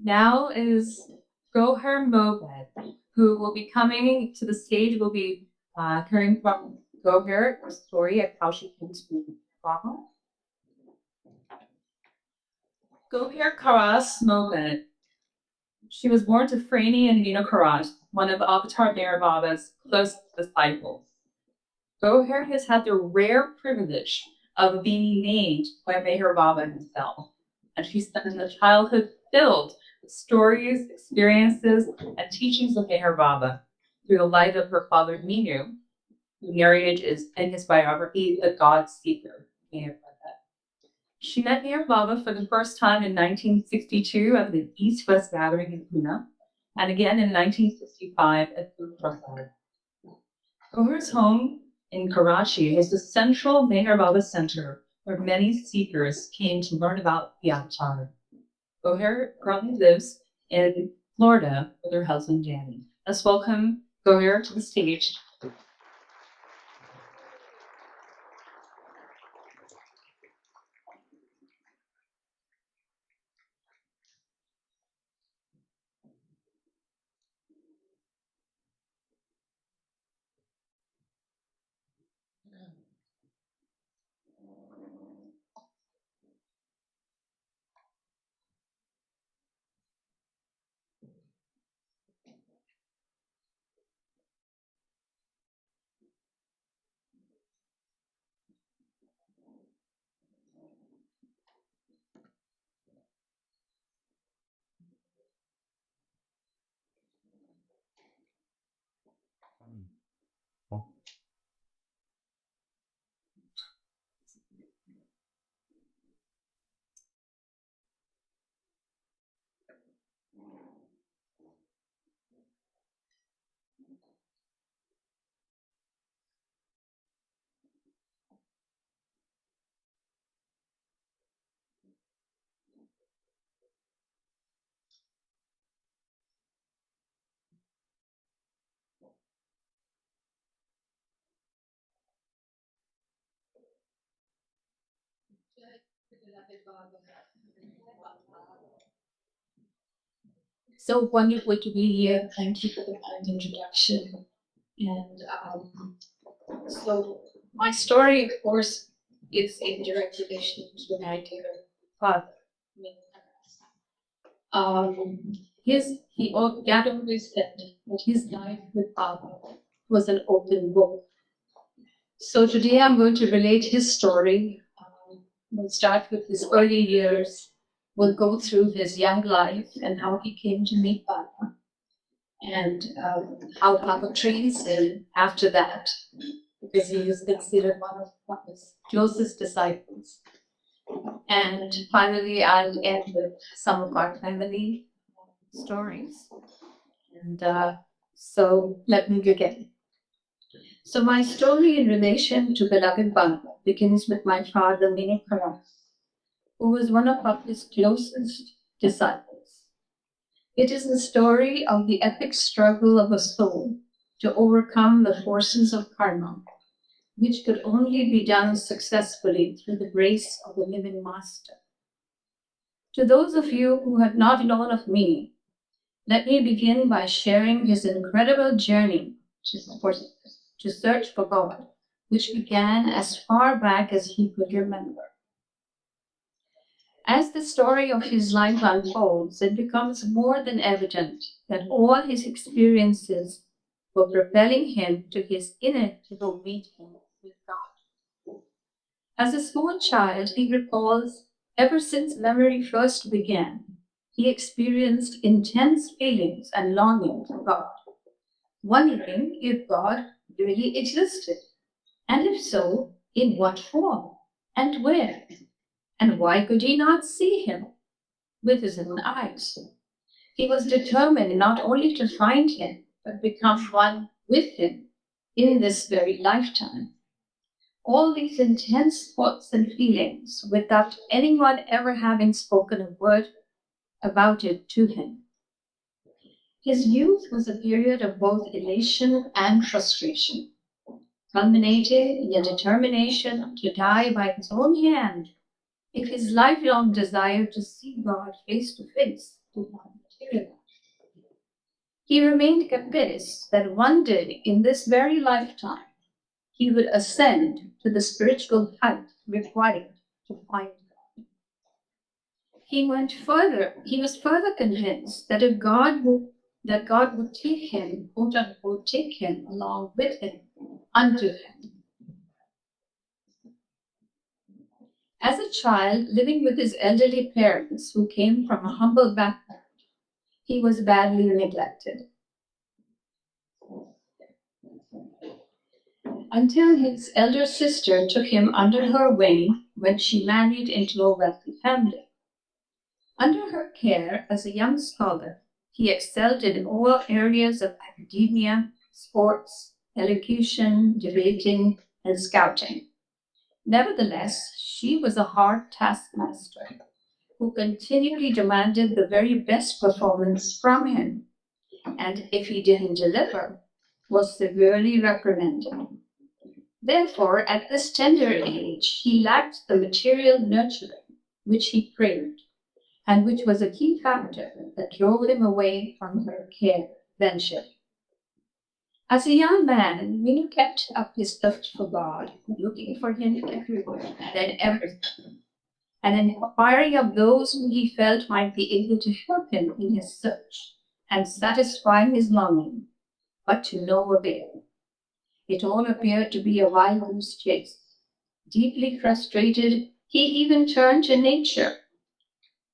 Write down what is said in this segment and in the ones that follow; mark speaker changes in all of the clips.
Speaker 1: Now is Goher Mobed, who will be coming to the stage, will be hearing from Goher, her story of how she came to be Brahma. Goher Karas Mobed. She was born to Franny and Vina Karas, one of Avatar Bear Baba's closest disciples. Goher has had the rare privilege of being named by Meher Baba himself, and she spent a childhood filled with stories, experiences, and teachings of Meher Baba through the light of her father Minu, who narrated is in his biography, The God Seeker. You may have read that. She met Meher Baba for the first time in 1962 at the East-West Gathering in Pune, and again in 1965 at Gurprasad. Goher's home in Karachi is the central Meher Baba Center, where many seekers came to learn about the avatar. Goher currently lives in Florida with her husband Danny. Let's welcome Goher to the stage. So wonderful to be here. Thank you for the kind introduction. And so my story, of course, is in direct relation to my dear father. Dad always said that his life with Baba was an open book. So today I'm going to relate his story. We'll start with his early years. We'll go through his young life and how he came to meet Baba, and how Baba trains him after that, because he is considered one of Baba's closest disciples. And finally, I'll end with some of our family stories. And so let me begin. So my story in relation to beloved Baba begins with my father, Mini Karas, who was one of Baba's closest disciples. It is the story of the epic struggle of a soul to overcome the forces of karma, which could only be done successfully through the grace of the living master. To those of you who have not known of me, let me begin by sharing his incredible journey to search for God, which began as far back as he could remember. As the story of his life unfolds, it becomes more than evident that all his experiences were propelling him to his inevitable meeting with God. As a small child, he recalls, ever since memory first began, he experienced intense feelings and longing for God, wondering if God really existed, and if so, in what form and where, and why could he not see him with his own eyes? He was determined not only to find him, but become one with him in this very lifetime. All these intense thoughts and feelings without anyone ever having spoken a word about it to him. His youth was a period of both elation and frustration, culminated in a determination to die by his own hand if his lifelong desire to see God face to face did not materialize. He remained convinced that one day in this very lifetime, he would ascend to the spiritual height required to find God. He went further. He was further convinced that God would take him, quote unquote, take him along with him unto him. As a child living with his elderly parents who came from a humble background, he was badly neglected. Until his elder sister took him under her wing when she married into a wealthy family. Under her care as a young scholar, he excelled in all areas of academia, sports, elocution, debating, and scouting. Nevertheless, she was a hard taskmaster who continually demanded the very best performance from him, and if he didn't deliver, was severely reprimanded. Therefore, at this tender age, he lacked the material nurturing which he craved, and which was a key factor that drove him away from her care eventually. As a young man, Minu kept up his thirst for God, looking for him everywhere and everything, and inquiring of those whom he felt might be able to help him in his search and satisfy his longing, but to no avail. It all appeared to be a wild goose chase. Deeply frustrated, he even turned to nature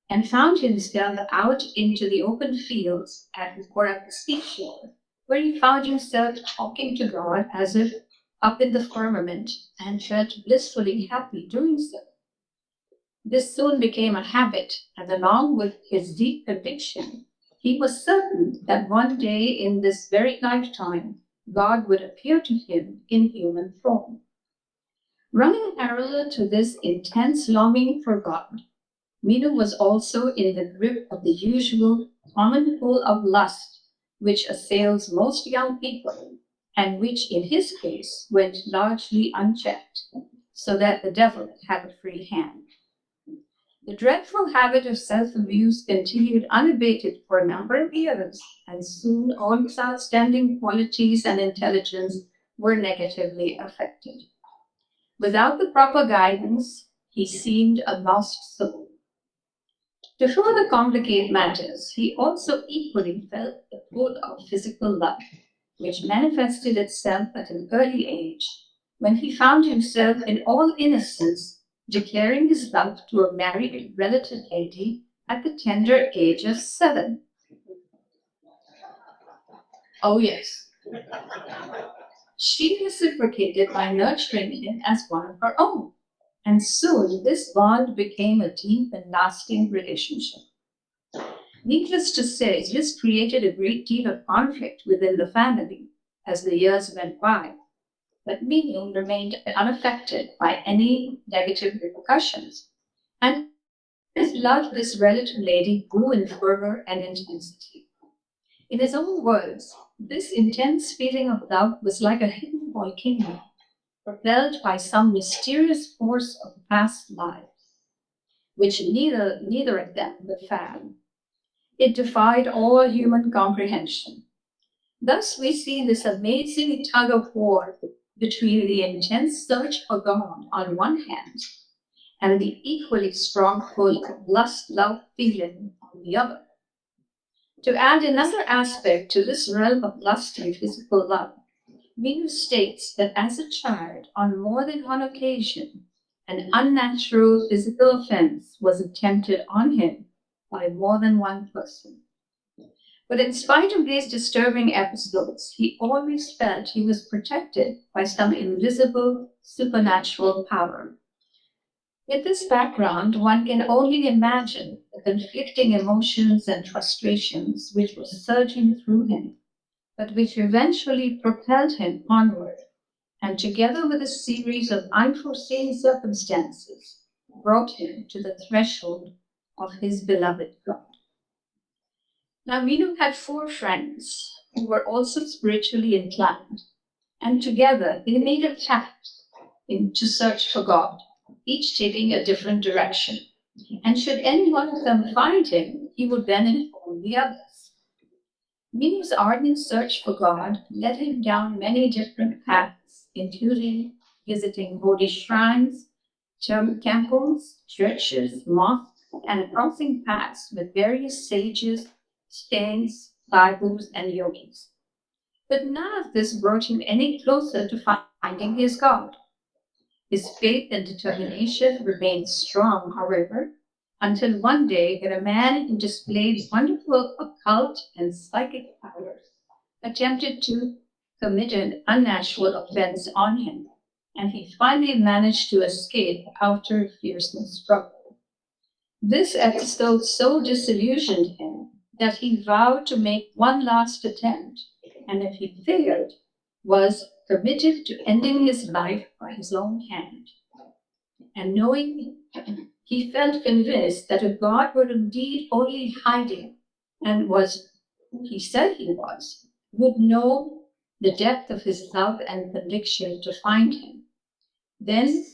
Speaker 1: and found himself out into the open fields or at the seashore, where he found himself talking to God as if up in the firmament and felt blissfully happy doing so. This soon became a habit, and along with his deep conviction, he was certain that one day in this very lifetime, God would appear to him in human form. Running parallel to this intense longing for God, Minu was also in the grip of the usual common pull of lust which assails most young people, and which in his case went largely unchecked, so that the devil had a free hand. The dreadful habit of self-abuse continued unabated for a number of years, and soon all his outstanding qualities and intelligence were negatively affected. Without the proper guidance, he seemed a lost soul. To further complicate matters, he also equally felt the pull of physical love, which manifested itself at an early age, when he found himself in all innocence declaring his love to a married relative lady at the tender age of 7. Oh, yes. She reciprocated by nurturing him as one of her own, and soon this bond became a deep and lasting relationship. Needless to say, this created a great deal of conflict within the family as the years went by, but Minu remained unaffected by any negative repercussions, and his love for this relative lady grew in fervor and intensity. In his own words, this intense feeling of love was like a hidden volcano, propelled by some mysterious force of past lives, which neither of them could fathom. It defied all human comprehension. Thus, we see this amazing tug of war between the intense search for God on one hand and the equally strong pull of lust-love feeling on the other. To add another aspect to this realm of lust and physical love, Minu states that as a child, on more than one occasion, an unnatural physical offense was attempted on him by more than one person. But in spite of these disturbing episodes, he always felt he was protected by some invisible supernatural power. With this background, one can only imagine the conflicting emotions and frustrations which were surging through him, but which eventually propelled him onward, and together with a series of unforeseen circumstances, brought him to the threshold of his beloved God. Now, Minu had 4 friends who were also spiritually inclined, and together they made a pact to search for God, each taking a different direction. And should any one of them find him, he would then inform the others. Minu's ardent search for God led him down many different paths, including visiting Buddhist shrines, temples, churches, mosques, and crossing paths with various sages, saints, sadhus, and yogis. But none of this brought him any closer to finding his God. His faith and determination remained strong, however, until one day when a man who displayed wonderful occult and psychic powers attempted to commit an unnatural offense on him, and he finally managed to escape after a fearsome struggle. This episode so disillusioned him that he vowed to make one last attempt, and if he failed, was committed to ending his life by his own hand. And knowing, he felt convinced that if God were indeed only hiding and was who he said he was, would know the depth of his love and conviction to find him. Then,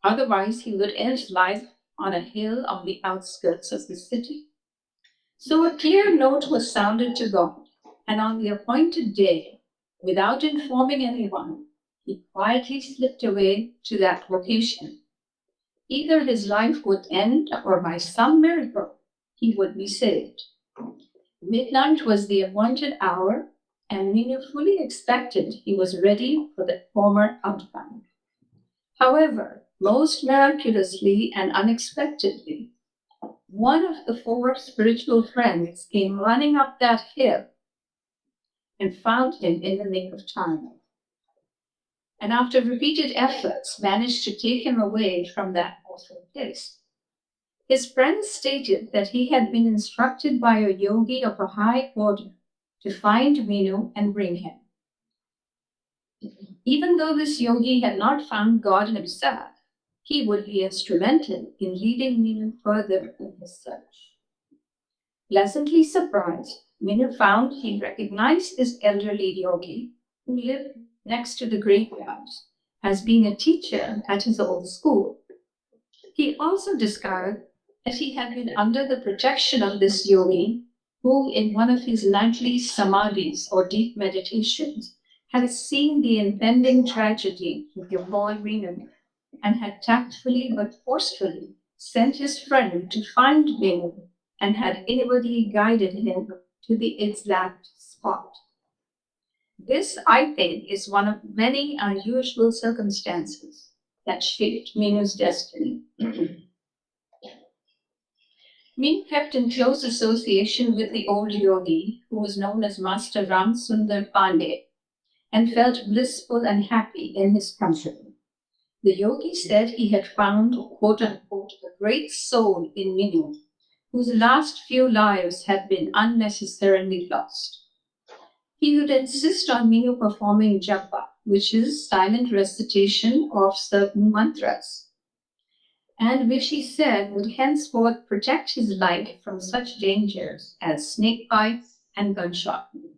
Speaker 1: otherwise, he would end life on a hill on the outskirts of the city. So a clear note was sounded to God, and on the appointed day, without informing anyone, he quietly slipped away to that location. Either his life would end, or by some miracle, he would be saved. Midnight was the appointed hour, and Minu fully expected he was ready for the former outcome. However, most miraculously and unexpectedly, one of the four spiritual friends came running up that hill and found him in the nick of time, and after repeated efforts managed to take him away from that awful place. His friends stated that he had been instructed by a yogi of a high order to find Minu and bring him. Even though this yogi had not found God himself, he would be instrumental in leading Minu further in his search. Pleasantly surprised, Minu found he recognized this elderly yogi who lived next to the graveyard as being a teacher at his old school. He also discovered that he had been under the protection of this yogi who, in one of his nightly samadhis or deep meditations, had seen the impending tragedy with your boy Minu and had tactfully but forcefully sent his friend to find Minu and had inwardly guided him to the exact spot. This, I think, is one of many unusual circumstances that shaped Minu's destiny. Minu kept in close association with the old yogi, who was known as Master Ram Sundar Pandey, and felt blissful and happy in his company. The yogi said he had found, quote unquote, a great soul in Minu, whose last few lives had been unnecessarily lost. He would insist on Minu performing japa, which is silent recitation of certain mantras, and which he said would henceforth protect his life from such dangers as snake bites and gunshot wounds.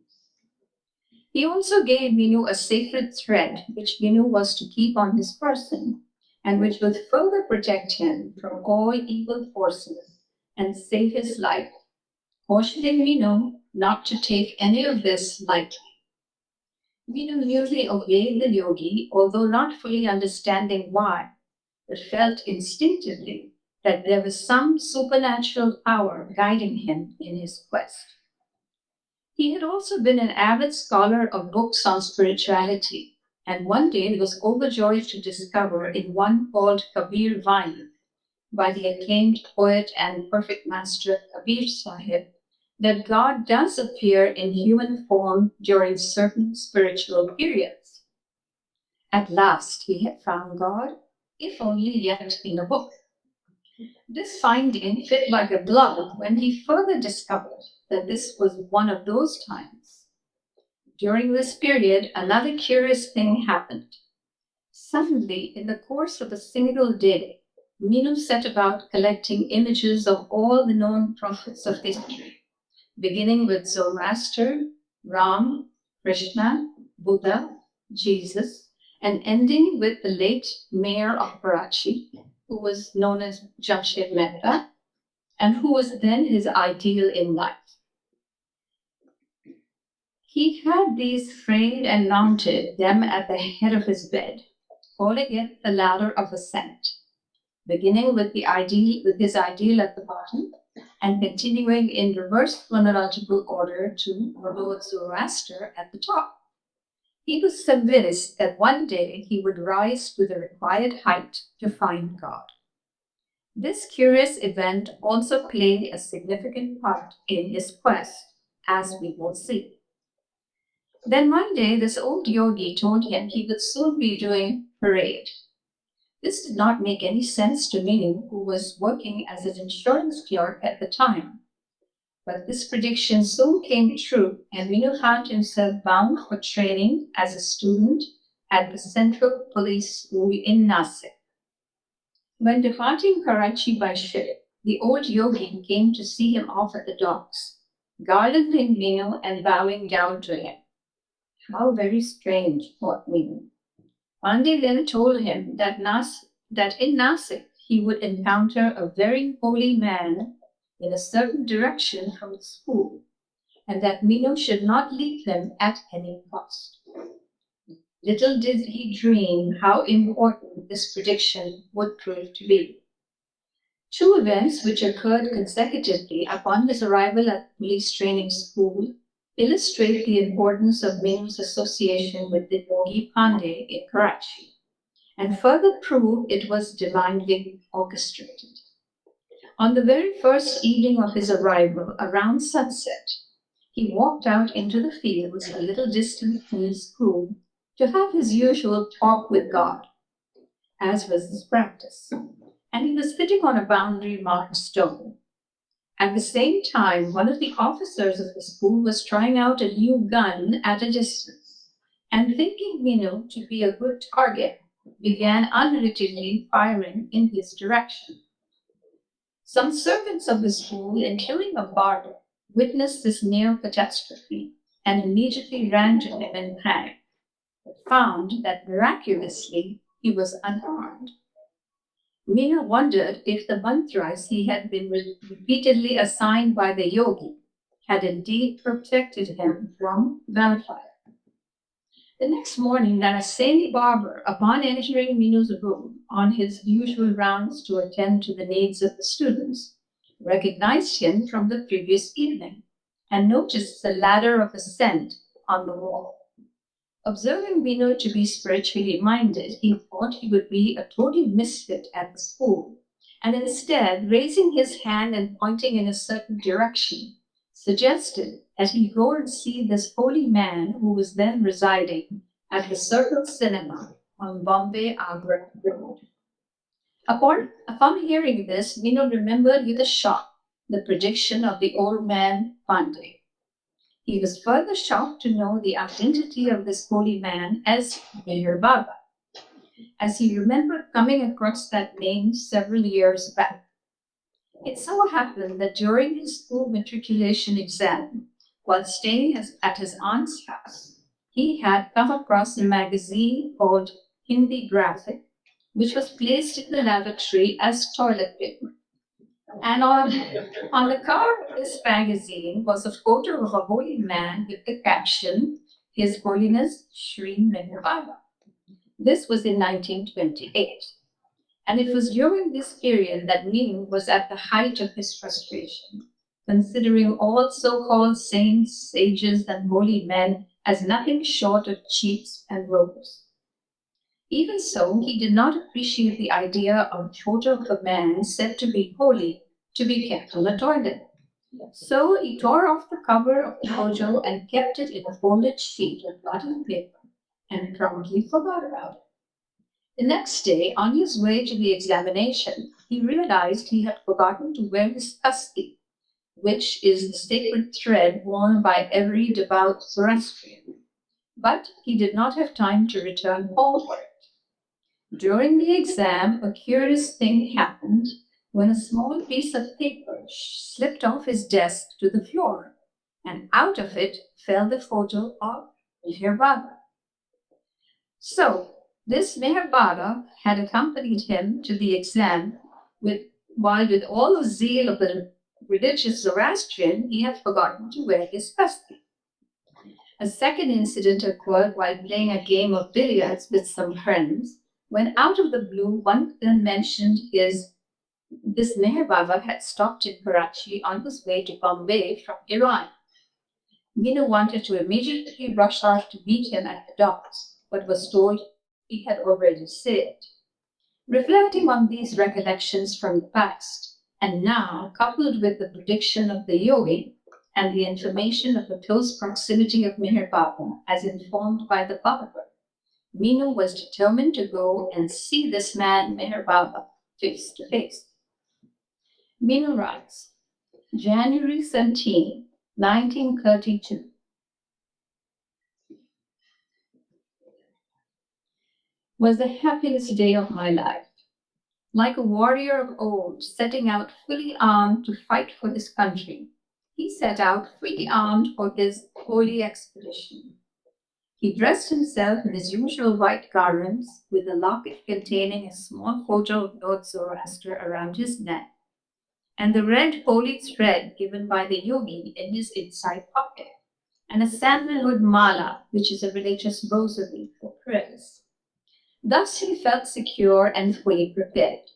Speaker 1: He also gave Minu a sacred thread which Minu was to keep on his person, and which would further protect him from all evil forces and save his life, cautioning Minu not to take any of this lightly. Minu merely obeyed the yogi, although not fully understanding why, but felt instinctively that there was some supernatural power guiding him in his quest. He had also been an avid scholar of books on spirituality, and one day he was overjoyed to discover in one called Kabir Vani by the acclaimed poet and perfect master Kabir Sahib that God does appear in human form during certain spiritual periods. At last he had found God, if only yet in a book. This finding fit like a glove when he further discovered that this was one of those times. During this period, another curious thing happened. Suddenly, in the course of a single day, Minu set about collecting images of all the known prophets of history, beginning with Zoroaster, Ram, Krishna, Buddha, Jesus, and ending with the late mayor of Karachi, who was known as Jamshed Mehta, and who was then his ideal in life. He had these framed and mounted them at the head of his bed, calling it the ladder of ascent, beginning with his ideal at the bottom and continuing in reverse chronological order to our Lord Zoroaster at the top. He was convinced that one day he would rise to the required height to find God. This curious event also played a significant part in his quest, as we will see. Then one day, this old yogi told him he would soon be doing parade. This did not make any sense to Minu, who was working as an insurance clerk at the time. But this prediction soon came true, and Minu found himself bound for training as a student at the Central Police School in Nasik. When departing Karachi by ship, the old yogi came to see him off at the docks, garlanding Minu and bowing down to him. How very strange, thought Minu. Pandey then told him that in Nasik he would encounter a very holy man in a certain direction from the school, and that Minu should not leave them at any cost. Little did he dream how important this prediction would prove to be. Two events which occurred consecutively upon his arrival at the police training school illustrate the importance of Minu's association with the Yogi Pandey in Karachi, and further prove it was divinely orchestrated. On the very first evening of his arrival, around sunset, he walked out into the fields a little distant from his school to have his usual talk with God, as was his practice, and he was sitting on a boundary marked stone. At the same time, one of the officers of the school was trying out a new gun at a distance, and thinking Minu to be a good target, began unwittingly firing in his direction. Some servants of the school, including a barber, witnessed this near catastrophe and immediately ran to him in panic, but found that miraculously he was unharmed. Minu wondered if the mantras he had been repeatedly assigned by the yogi had indeed protected him from gunfire. The next morning, Naraseni Barber, upon entering Minu's room on his usual rounds to attend to the needs of the students, recognized him from the previous evening and noticed the ladder of ascent on the wall. Observing Minu to be spiritually minded, he thought he would be a total misfit at the school, and instead, raising his hand and pointing in a certain direction, suggested that he go and see this holy man who was then residing at the Circle Cinema on Bombay-Agra Road. Upon hearing this, Minu remembered with a shock the prediction of the old man Pandey. He was further shocked to know the identity of this holy man as Goher Baba, as he remembered coming across that name several years back. It so happened that during his school matriculation exam, while staying at his aunt's house, he had come across a magazine called Hindi Graphic, which was placed in the lavatory as toilet paper. And on the cover of this magazine was a photo of a holy man with the caption, His Holiness Sri Meher Baba. This was in 1928. And it was during this period that Minu was at the height of his frustration, considering all so-called saints, sages, and holy men as nothing short of cheats and rogues. Even so, he did not appreciate the idea of a photo of a man said to be holy to be kept on the toilet. So he tore off the cover of the photo and kept it in a folded sheet of button paper and promptly forgot about it. The next day, on his way to the examination, he realized he had forgotten to wear his kasti, which is the sacred thread worn by every devout Zoroastrian. But he did not have time to return home for it. During the exam, a curious thing happened when a small piece of paper slipped off his desk to the floor, and out of it fell the photo of Meher Baba. So, this Meher Baba had accompanied him to the exam with while with all the zeal of a religious Zoroastrian, he had forgotten to wear his vest. A second incident occurred while playing a game of billiards with some friends, when out of the blue one of them mentioned this Meher Baba had stopped in Karachi on his way to Bombay from Iran. Meenu wanted to immediately rush out to meet him at the docks, but was told he had already sailed. Reflecting on these recollections from the past, and now coupled with the prediction of the yogi and the information of the close proximity of Meher Baba as informed by the barber, Meenu was determined to go and see this man Meher Baba face to face. Meenu writes, January 17, 1932. Was the happiest day of my life. Like a warrior of old, setting out fully armed to fight for his country, he set out fully armed for his holy expedition. He dressed himself in his usual white garments, with a locket containing a small photo of Lord Zoroaster around his neck, and the red holy thread given by the yogi in his inside pocket, and a sandalwood mala, which is a religious rosary for prayers. Thus he felt secure and fully prepared.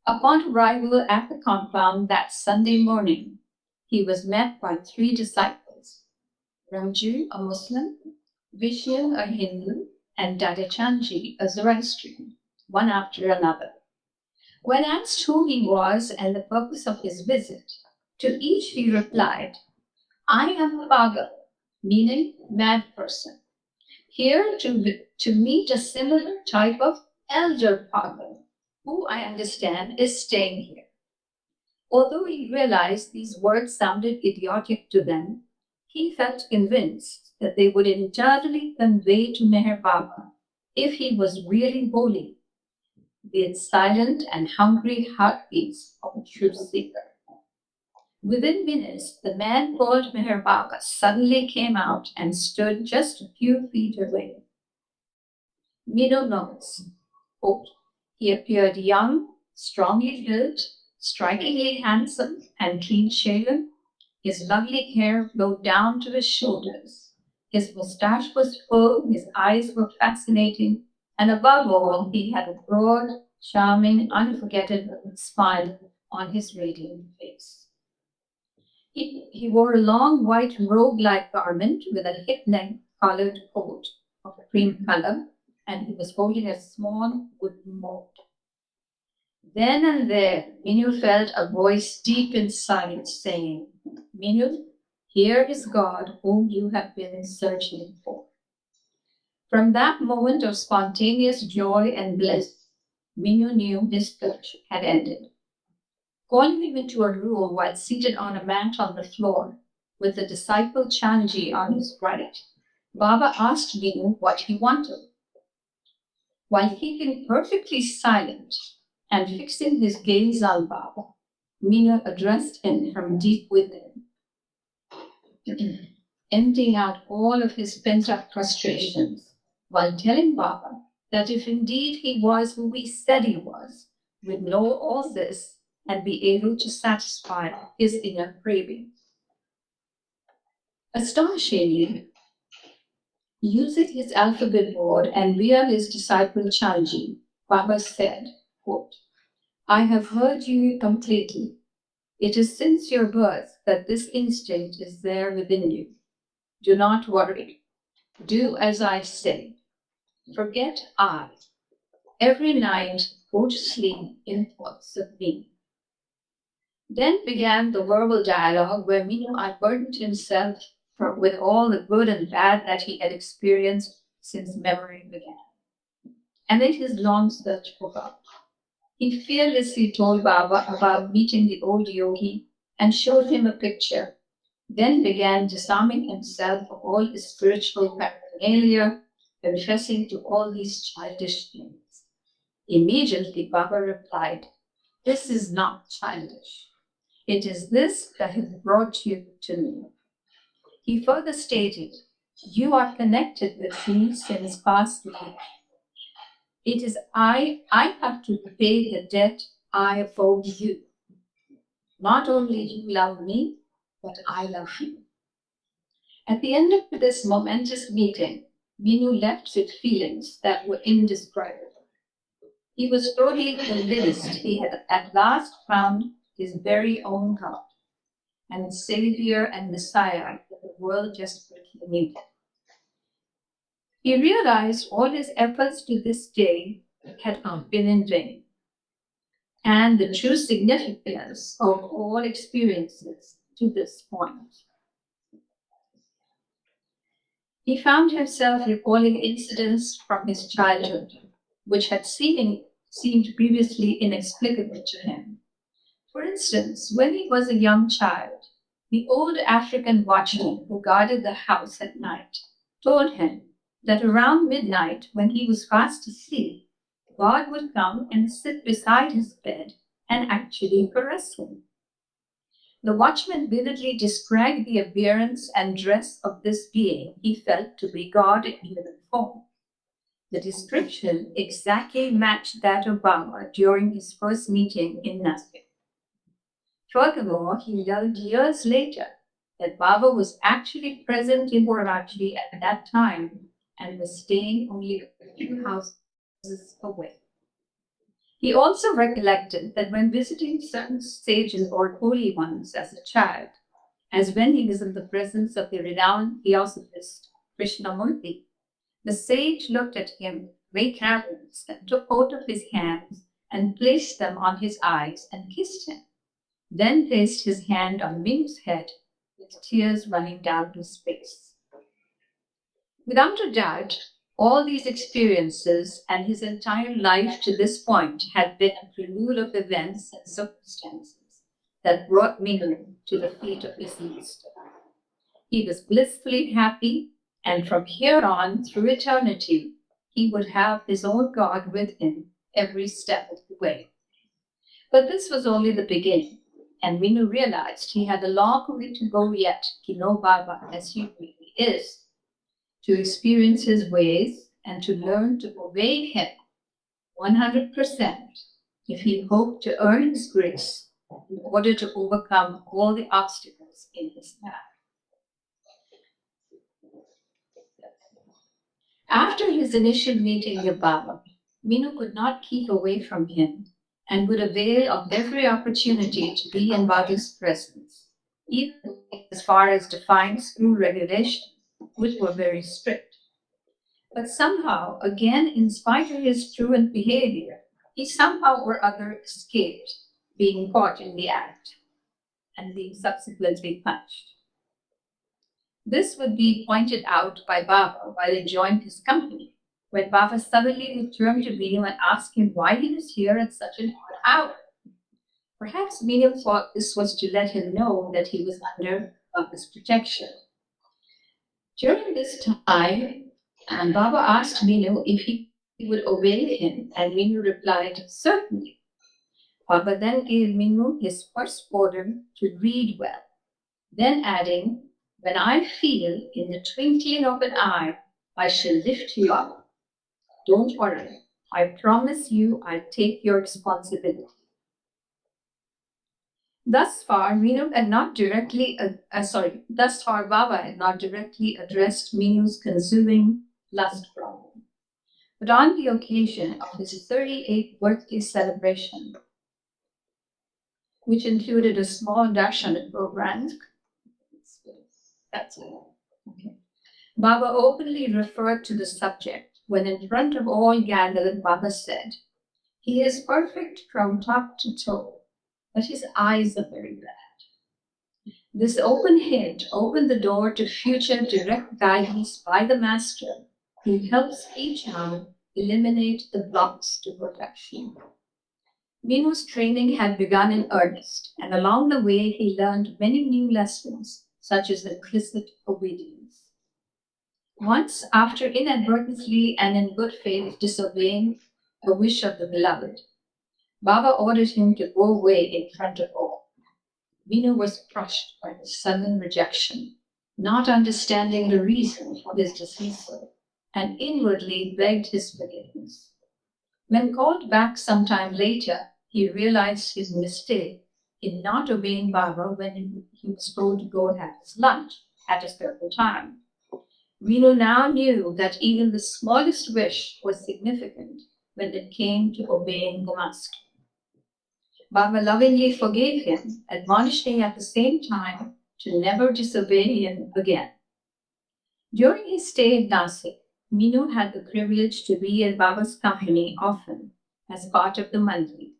Speaker 1: Upon arrival at the compound that Sunday morning, he was met by 3 disciples, Ramju, a Muslim, Vishnu, a Hindu, and Dadachanji, a Zoroastrian, one after another. When asked who he was and the purpose of his visit, to each he replied, I am a Pagal, meaning mad person, here to meet a similar type of elder Pagal, who I understand is staying here. Although he realized these words sounded idiotic to them, he felt convinced that they would internally convey to Meher Baba, if he was really holy, the silent and hungry heartbeats of a truth seeker. Within minutes, the man called Meher Baba suddenly came out and stood just a few feet away. Meenu notes, quote, he appeared young, strongly built, strikingly handsome, and clean-shaven. His lovely hair flowed down to his shoulders. His mustache was full, his eyes were fascinating, and above all, he had a broad, charming, unforgettable smile on his radiant face. He wore a long white robe-like garment with a hip-neck collared coat of cream color, and he was holding a small wooden mold. Then and there, Meenu felt a voice deep inside saying, Meenu, here is God whom you have been searching for. From that moment of spontaneous joy and bliss, Meenu knew his search had ended. Calling him into a room while seated on a mat on the floor, with the disciple Chanji on his right, Baba asked Meenu what he wanted. While keeping perfectly silent and fixing his gaze on Baba, Meenu addressed him from deep within, emptying out all of his pent-up frustrations, while telling Baba that if indeed he was who he said he was, would know all this and be able to satisfy his inner cravings. Astonishingly, using his alphabet board and via his disciple Chanji, Baba said, quote, I have heard you completely. It is since your birth that this instinct is there within you. Do not worry. Do as I say. Forget I. Every night go to sleep in thoughts of me. Then began the verbal dialogue where Meenu unburdened himself with all the good and bad that he had experienced since memory began. And in his long search for God, he fearlessly told Baba about meeting the old yogi and showed him a picture, then began disarming himself of all his spiritual paraphernalia, confessing to all these childish things. Immediately, Baba replied, This is not childish. It is this that has brought you to me. He further stated, You are connected with me since past life. It is I have to pay the debt I vow you. Not only you love me, but I love you. At the end of this momentous meeting, Minu left with feelings that were indescribable. He was totally convinced he had at last found his very own God and Savior and Messiah that the world desperately needed. He realized all his efforts to this day had not been in vain, and the true significance of all experiences to this point. He found himself recalling incidents from his childhood, which had seemed previously inexplicable to him. For instance, when he was a young child, the old African watchman who guarded the house at night told him that around midnight, when he was fast asleep, God would come and sit beside his bed and actually caress him. The watchman vividly described the appearance and dress of this being he felt to be God in human form. The description exactly matched that of Baba during his first meeting in Nazareth. Furthermore, he learned years later that Baba was actually present in Karachi at that time and was staying only a few houses away. He also recollected that when visiting certain sages or holy ones as a child, as when he was in the presence of the renowned theosophist Krishnamurti, the sage looked at him with great reverence and took hold of his hands and placed them on his eyes and kissed him, then placed his hand on Minu's head with tears running down his face. Without a doubt, all these experiences and his entire life to this point had been a prelude of events and circumstances that brought Minu to the feet of his master. He was blissfully happy, and from here on, through eternity, he would have his own God with him every step of the way. But this was only the beginning, and Minu realized he had a long way to go yet to know Baba as he really is, to experience his ways and to learn to obey him 100% if he hoped to earn his grace in order to overcome all the obstacles in his path. After his initial meeting with Baba, Minu could not keep away from him and would avail of every opportunity to be in Baba's presence, even as far as defined school regulations, which were very strict. But somehow, again, in spite of his truant behavior, he somehow or other escaped being caught in the act and being subsequently punished. This would be pointed out by Baba while he joined his company, when Baba suddenly returned to Minu and asked him why he was here at such an odd hour. Perhaps Minu thought this was to let him know that he was under Baba's protection. During this time, Baba asked Minu if he would obey him, and Minu replied, "Certainly." Baba then gave Minu his first order to read well, then adding, "When I feel in the twinkling of an eye, I shall lift you up. Don't worry. I promise you I'll take your responsibility." Thus far, Baba had not directly addressed Minu's consuming lust problem. But on the occasion of his 38th birthday celebration, which included a small darshan program, that's it. Okay. Baba openly referred to the subject when in front of all gathered, Baba said, "He is perfect from top to toe, but his eyes are very bad." This open hint opened the door to future direct guidance by the Master, who helps each child eliminate the blocks to perfection. Minu's training had begun in earnest, and along the way he learned many new lessons, such as implicit obedience. Once, after inadvertently and in good faith disobeying the wish of the beloved, Baba ordered him to go away in front of all. Minu was crushed by his sudden rejection, not understanding the reason for his dismissal, and inwardly begged his forgiveness. When called back some time later, he realized his mistake in not obeying Baba when he was told to go have his lunch at a certain time. Vinu now knew that even the smallest wish was significant when it came to obeying the master. Baba lovingly forgave him, admonishing at the same time to never disobey him again. During his stay in Nasik, Minu had the privilege to be in Baba's company often as part of the mandali,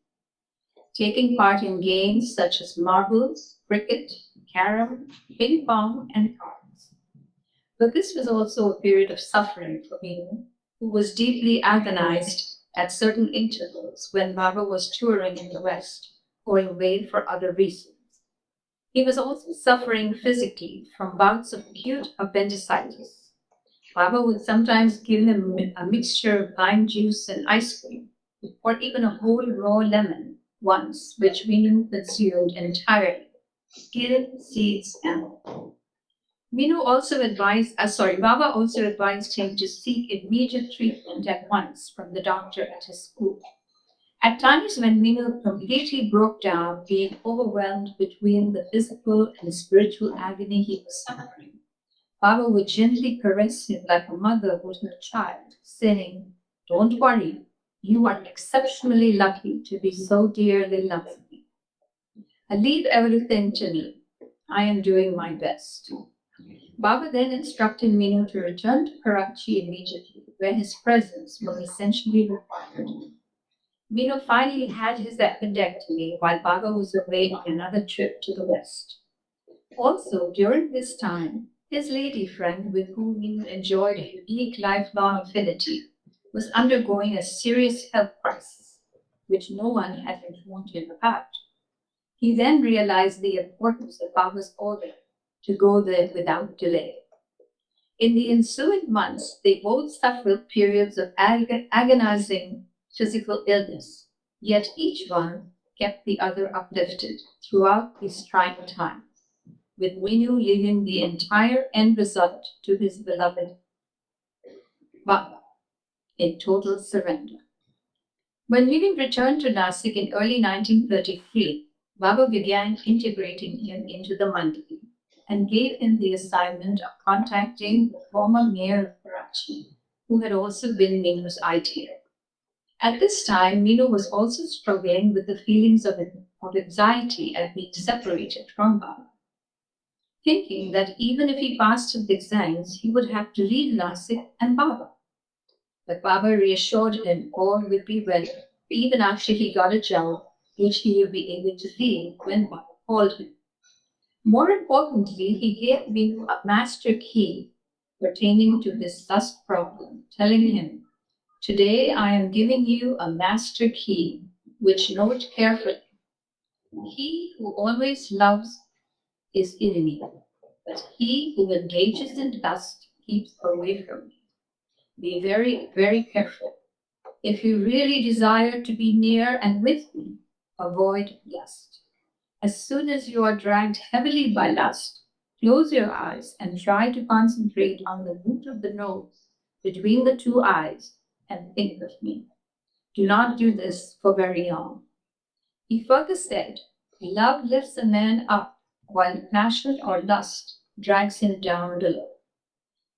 Speaker 1: taking part in games such as marbles, cricket, carom, ping pong, and cards. But this was also a period of suffering for Minu, who was deeply agonized at certain intervals when Baba was touring in the West, going away for other reasons. He was also suffering physically from bouts of acute appendicitis. Baba would sometimes give him a mixture of lime juice and ice cream, or even a whole raw lemon once, which Minu consumed entirely, skin, seeds, and all. Baba also advised him to seek immediate treatment at once from the doctor at his school. At times when Minu completely broke down, being overwhelmed between the physical and spiritual agony he was suffering, Baba would gently caress him like a mother would her child, saying, "Don't worry, you are exceptionally lucky to be so dearly loved. Leave everything to me. I am doing my best." Baba then instructed Minu to return to Karachi immediately, where his presence was essentially required. Minu finally had his appendectomy while Baba was away on another trip to the West. Also, during this time, his lady friend, with whom Minu enjoyed a unique lifelong affinity, was undergoing a serious health crisis, which no one had informed him about. He then realized the importance of Baba's order to go there without delay. In the ensuing months, they both suffered periods of agonizing physical illness, yet each one kept the other uplifted throughout these trying times, with Minu leaving the entire end result to his beloved Baba in total surrender. When Minu returned to Nasik in early 1933, Baba began integrating him into the mandali and gave him the assignment of contacting the former mayor of Karachi, who had also been Minu's ideal. At this time, Minu was also struggling with the feelings of anxiety at being separated from Baba, thinking that even if he passed his exams, he would have to leave Nasik and Baba. But Baba reassured him all would be well, even after he got a job, which he would be able to leave when Baba called him. More importantly, he gave Minu a master key pertaining to this lust problem, telling him, "Today I am giving you a master key, which note carefully. He who always loves is in me, but he who engages in lust keeps away from me. Be very, very careful. If you really desire to be near and with me, avoid lust. As soon as you are dragged heavily by lust, close your eyes and try to concentrate on the root of the nose between the two eyes and think of me. Do not do this for very long." He further said, "Love lifts a man up, while passion or lust drags him down below.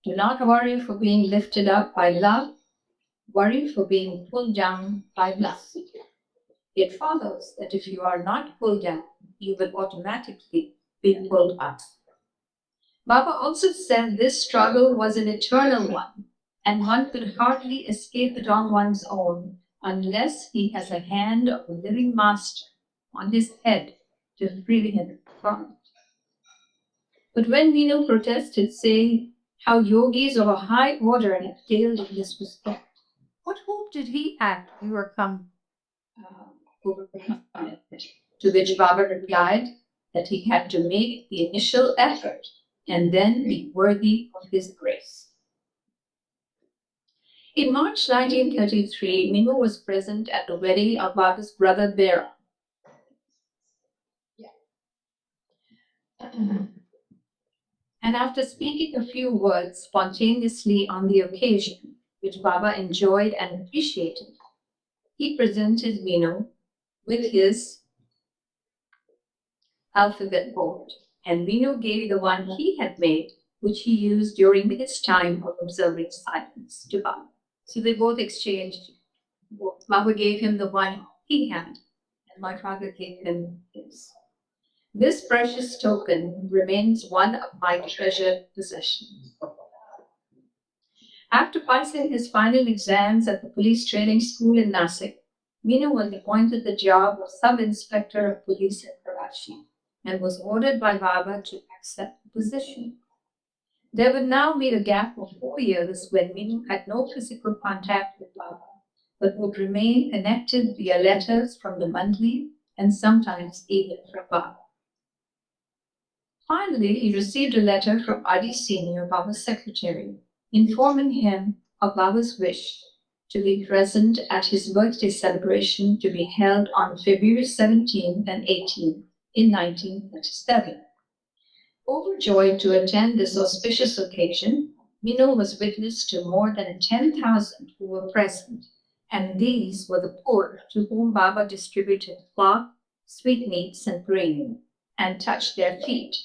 Speaker 1: Do not worry for being lifted up by love, worry for being pulled down by lust. It follows that if you are not pulled down, you will automatically be pulled up." Baba also said this struggle was an eternal one, and one could hardly escape it on one's own unless he has a hand of a living master on his head to free him from it. But when Minu protested, saying how yogis of a high order had failed in this respect, what hope did he have to overcome it? To which Baba replied that he had to make the initial effort and then be worthy of his grace. In March 1933, Minu was present at the wedding of Baba's brother Bera. And after speaking a few words spontaneously on the occasion, which Baba enjoyed and appreciated, he presented Minu with his alphabet board, and Mino gave the one he had made, which he used during his time of observing silence, to Baba. So they both exchanged. Baba gave him the one he had, and my father gave him his. This precious token remains one of my treasured possessions. After passing his final exams at the police training school in Nasik, Mino was appointed the job of sub-inspector of police in Karachi and was ordered by Baba to accept the position. There would now be a gap of 4 years when Mino had no physical contact with Baba, but would remain connected via letters from the Mandli and sometimes even from Baba. Finally, he received a letter from Adi Senior, Baba's secretary, informing him of Baba's wish to be present at his birthday celebration to be held on February 17th and 18th in 1937. Overjoyed to attend this auspicious occasion, Mino was witness to more than 10,000 who were present, and these were the poor to whom Baba distributed cloth, sweetmeats, and grain, and touched their feet.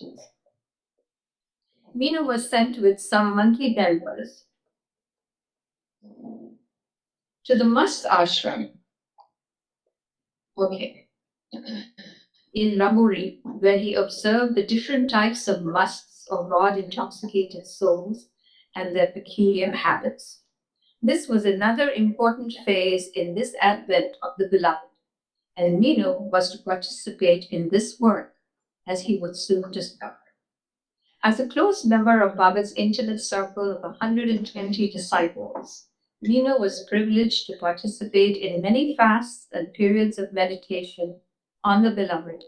Speaker 1: Mino was sent with some monkey members to the Mast ashram, in Ramuri, where he observed the different types of musts or rod-intoxicated souls and their peculiar habits. This was another important phase in this advent of the beloved, and Mino was to participate in this work, as he would soon discover. As a close member of Baba's intimate circle of 120 disciples, Mino was privileged to participate in many fasts and periods of meditation on the beloved,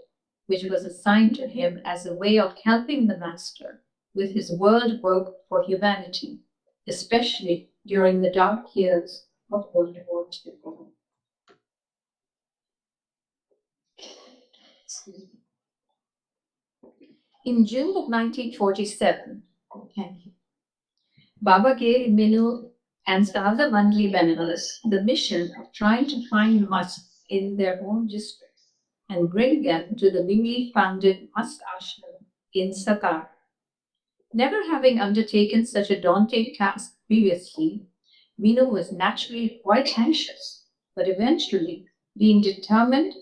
Speaker 1: which was assigned to him as a way of helping the Master with his world work for humanity, especially during the dark years of World War II. In June of 1947, Baba gave Minu and the other Mandli Benaras the mission of trying to find musts in their own districts and bring them to the newly founded Mast Ashram in Sakar. Never having undertaken such a daunting task previously, Minu was naturally quite anxious, but eventually, being determined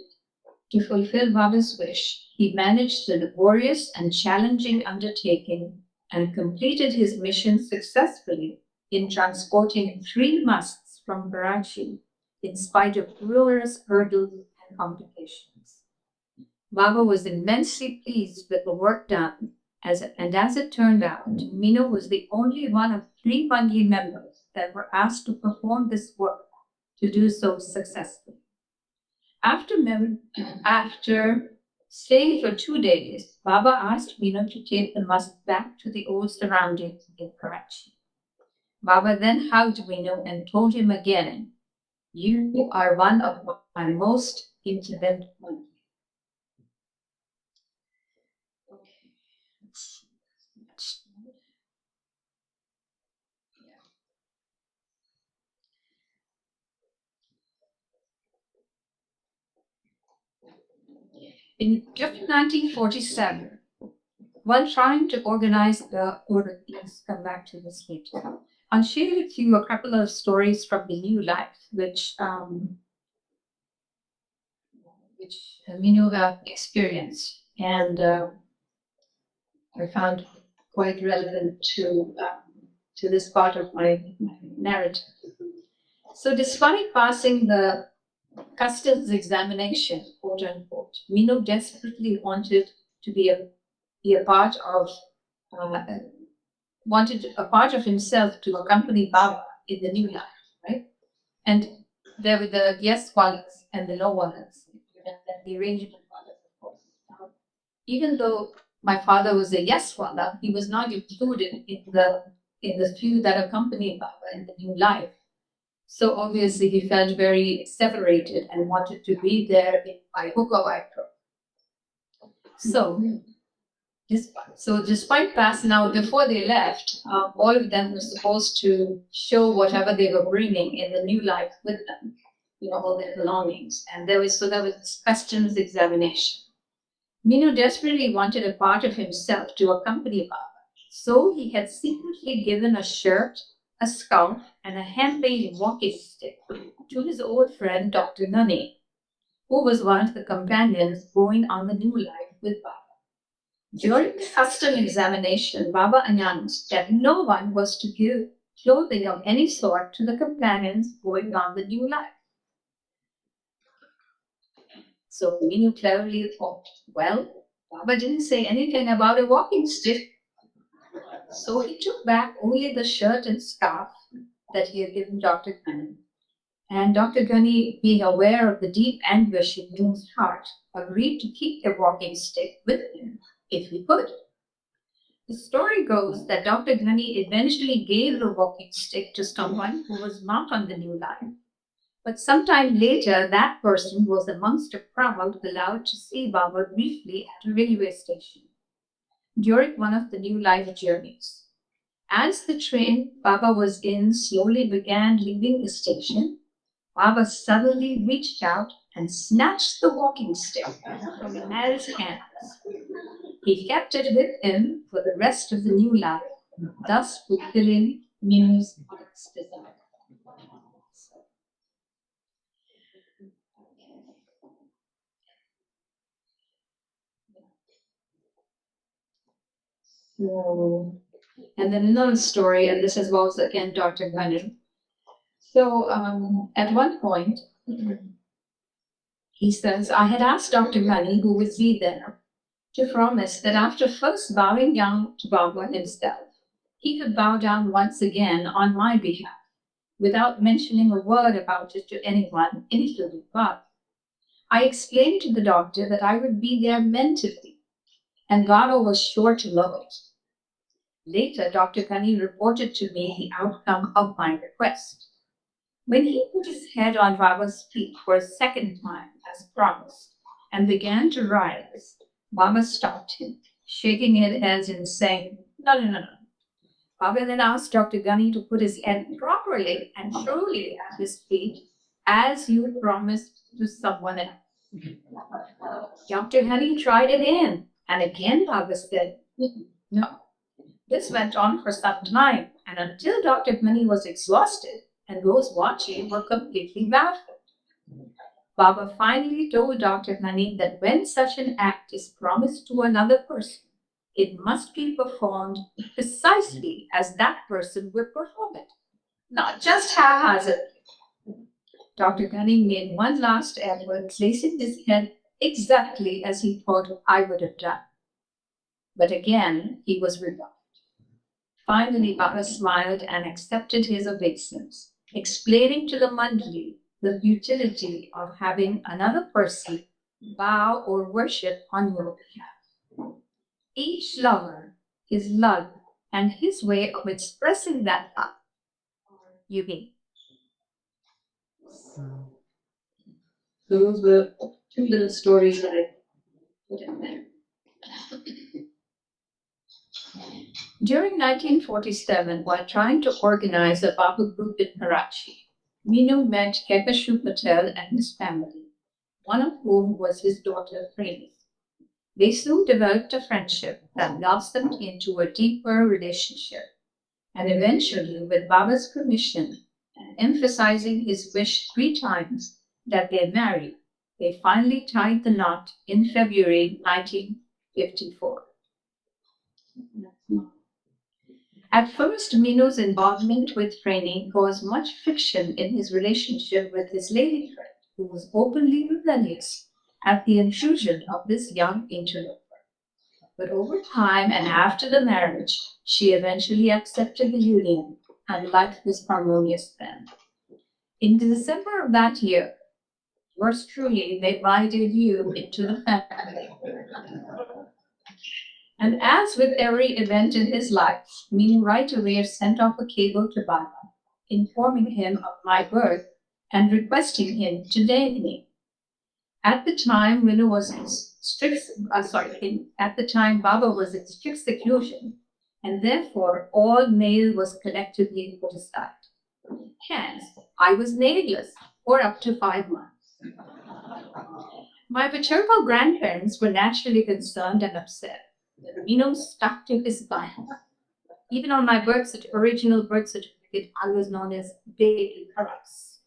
Speaker 1: to fulfill Baba's wish, he managed the laborious and challenging undertaking and completed his mission successfully in transporting 3 musts from Karachi in spite of numerous hurdles and complications. Baba was immensely pleased with the work done, as it turned out, Mino was the only one of 3 Bandi members that were asked to perform this work to do so successfully. After staying for 2 days, Baba asked Mino to take the must back to the old surroundings in Karachi. Baba then hugged Mino and told him again, "You are one of my most intimate ones." In 1947, while trying to organize the order, let's come back to this later. I'll share with you a couple of stories from the new life, which Minu experienced, and I found quite relevant to this part of my narrative. So, despite passing the customs examination, quote unquote, Minu desperately wanted to be a part of wanted a part of himself to accompany Baba in the new life, right? And there were the yes wallahs and the no wallahs, and the arrangement wallahs, of course. Even though my father was a yes wallah, he was not included in the few that accompanied Baba in the new life. So obviously he felt very separated and wanted to be there by hook or by crook. So despite pass now, before they left, all of them were supposed to show whatever they were bringing in the new life with them. all their belongings. And there was this customs examination. Minu desperately wanted a part of himself to accompany Baba. So he had secretly given a shirt, a scarf, and a handmade walking stick to his old friend Dr. Nani, who was one of the companions going on the new life with Baba. During the custom examination, Baba announced that no one was to give clothing of any sort to the companions going on the new life. So Minu cleverly thought, well, Baba didn't say anything about a walking stick. So he took back only the shirt and scarf that he had given Dr. Ghani. And Dr. Ghani, being aware of the deep anguish in Minu's heart, agreed to keep the walking stick with him if he could. The story goes that Dr. Ghani eventually gave the walking stick to someone who was not on the new line. But sometime later, that person was amongst a crowd allowed to see Baba briefly at a railway station during one of the new life journeys. As the train Baba was in slowly began leaving the station, Baba suddenly reached out and snatched the walking stick from the man's hands. He kept it with him for the rest of the new life, thus fulfilling Minu's heart's desire. So, and then another story, and this involves again Dr. Gunnan. So at one point, he says, I had asked Dr. Gunnan, who was there, to promise that after first bowing down to Baba himself, he would bow down once again on my behalf, without mentioning a word about it to anyone, including Baba. I explained to the doctor that I would be there mentally, and Baba was sure to love it. Later, Dr. Ghani reported to me the outcome of my request. When he put his head on Baba's feet for a second time, as promised, and began to rise, Baba stopped him, shaking his head and saying, No. Baba then asked Dr. Ghani to put his head properly and truly at his feet, as you promised to someone else. Dr. Ghani tried again, and again Baba said, No. This went on for some time, and until Dr. Ghani was exhausted and those watching were completely baffled. Baba finally told Dr. Ghani that when such an act is promised to another person, it must be performed precisely as that person would perform it, not just haphazardly. Dr. Ghani made one last effort, placing his head exactly as he thought I would have done. But again, he was rebuffed. Finally, Baba smiled and accepted his obeisance, explaining to the Mandali the futility of having another person bow or worship on your behalf. Each lover is loved, and his way of expressing that love are unique. So those were two little stories that I put in there. During 1947, while trying to organize a Baba group in Karachi, Minu met Kekashu Patel and his family, one of whom was his daughter Premi. They soon developed a friendship that blossomed into a deeper relationship, and eventually, with Baba's permission and emphasizing his wish 3 times that they marry, they finally tied the knot in February 1954. At first, Minu's involvement with Premi caused much friction in his relationship with his lady friend, who was openly rebellious at the intrusion of this young interloper. But over time and after the marriage, she eventually accepted the union and life was harmonious then. In December of that year, yours truly made my debut into the family. And as with every event in his life, Minu right away sent off a cable to Baba, informing him of my birth and requesting him to name me. At the time, Minu was in Baba was in strict seclusion, and therefore all mail was collectively put aside. Hence, I was nameless or up to 5 months. My paternal grandparents were naturally concerned and upset. Mino stuck to his guns. Even on my original birth certificate, I was known as Baby Paras.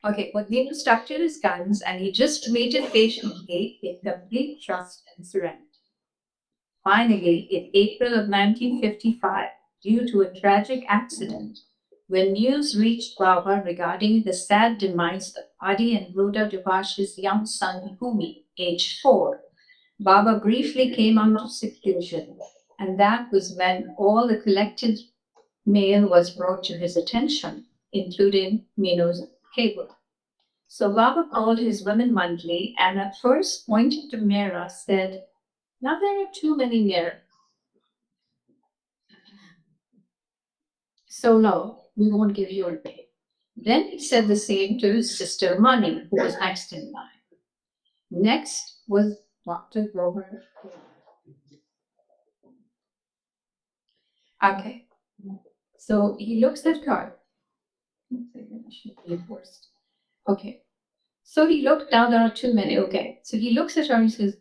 Speaker 1: Okay, but Mino stuck to his guns and he just waited patiently in complete trust and surrender. Finally, in April of 1955, due to a tragic accident, when news reached Baba regarding the sad demise of Adi and Rhoda Devash's young son Bhumi, aged 4, Baba briefly came under seclusion, and that was when all the collected mail was brought to his attention, including Mino's cable. So Baba called his women monthly and at first pointing to Mira said, "Now there are too many Mira. So no, we won't give you a pay." Then he said the same to his sister Mani, who was next in line. Next was Dr. Goher. Okay. So he looks at her. Okay. So he looked down, there are too many. Okay. So he looks at her and says,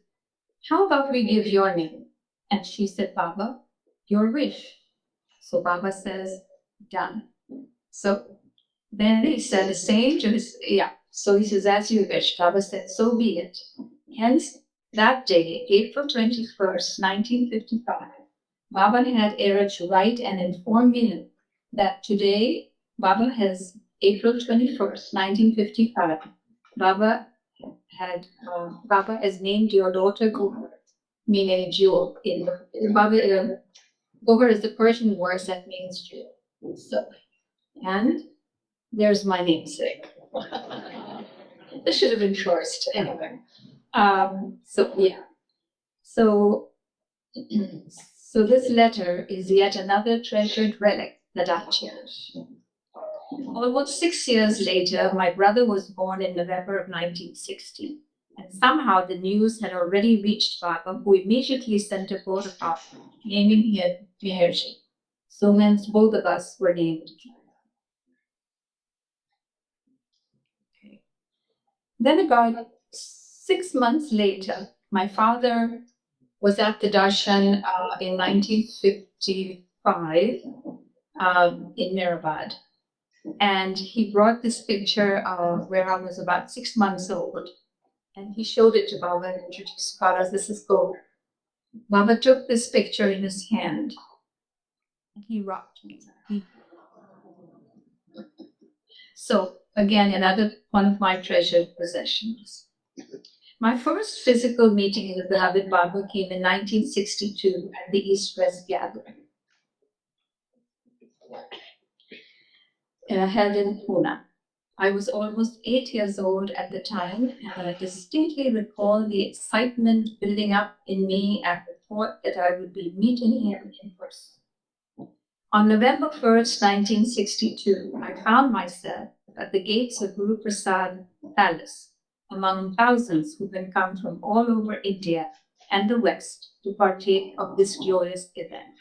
Speaker 1: "How about we give your name?" And she said, "Baba, your wish." So Baba says, "Done." So then he said the same to his, So he says, "As you wish." Baba said, "So be it." Hence, that day, April 21st, 1955, Baba had Era to write and inform me that today, Baba has April 21st, 1955. Baba has named your daughter Goher, meaning jewel. Goher is the Persian word that means jewel. So, and there's my namesake. This should have been first, anyway. So this letter is yet another treasured relic that I cherish. Almost 6 years later, my brother was born in November of 1960, and somehow the news had already reached Baba, who immediately sent a photograph naming him Meherji. So hence both of us were named. Okay. Then about 6 months later, my father was at the darshan in 1955 in Mirabad. And he brought this picture where I was about 6 months old. And he showed it to Baba and introduced Baba, "This is Goher." Baba took this picture in his hand and he rocked me. So, again, another one of my treasured possessions. My first physical meeting with Baba came in 1962 at the East-West Gathering, held in Pune. I was almost 8 years old at the time, and I distinctly recall the excitement building up in me at the thought that I would be meeting him in person. On November 1st, 1962, I found myself at the gates of Guru Prasad Palace, among thousands who had come from all over India and the West to partake of this joyous event.